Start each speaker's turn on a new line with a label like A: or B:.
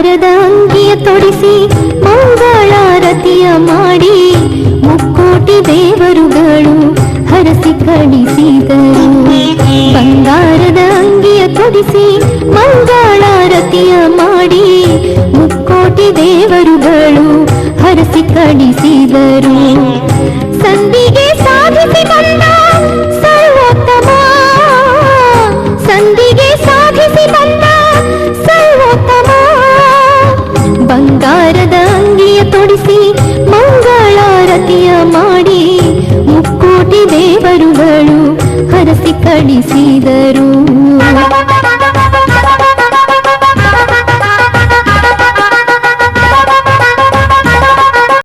A: ಬಂಗಾರದ ಅಂಗಿಯ ತೊಡಿಸಿ ಮಂಗಳಾರತಿಯ ಮಾಡಿ ಮುಕ್ಕೋಟಿ ದೇವರುಗಳು ಹರಸಿ ಕಳಿಸಿದರು. ಬಂಗಾರದ ಅಂಗಿಯ ತೊಡಿಸಿ ಮಂಗಳಾರತಿಯ ಮಾಡಿ ಮುಕ್ಕೋಟಿ ದೇವರುಗಳು ಹರಸಿ ಕಳಿಸಿದರು. ಸಂಧಿಗೆ ಸಾಧಿಸಿ ಬಂದ ಸರ್ವೋತ್ತಮ, ಸಂಧಿಗೆ ಸಾಧಿಸಿ ಬಂದ ಸರ್ವೋತ್ತಮ, ಬಂಗಾರದ ಅಂಗಿಯ ತೊಡಿಸಿ ಮಂಗಳಾರತಿಯ ಮಾಡಿ ಮುಕ್ಕೋಟಿ ದೇವರುಗಳು ಹರಸಿ ಕಳಿಸಿದರು.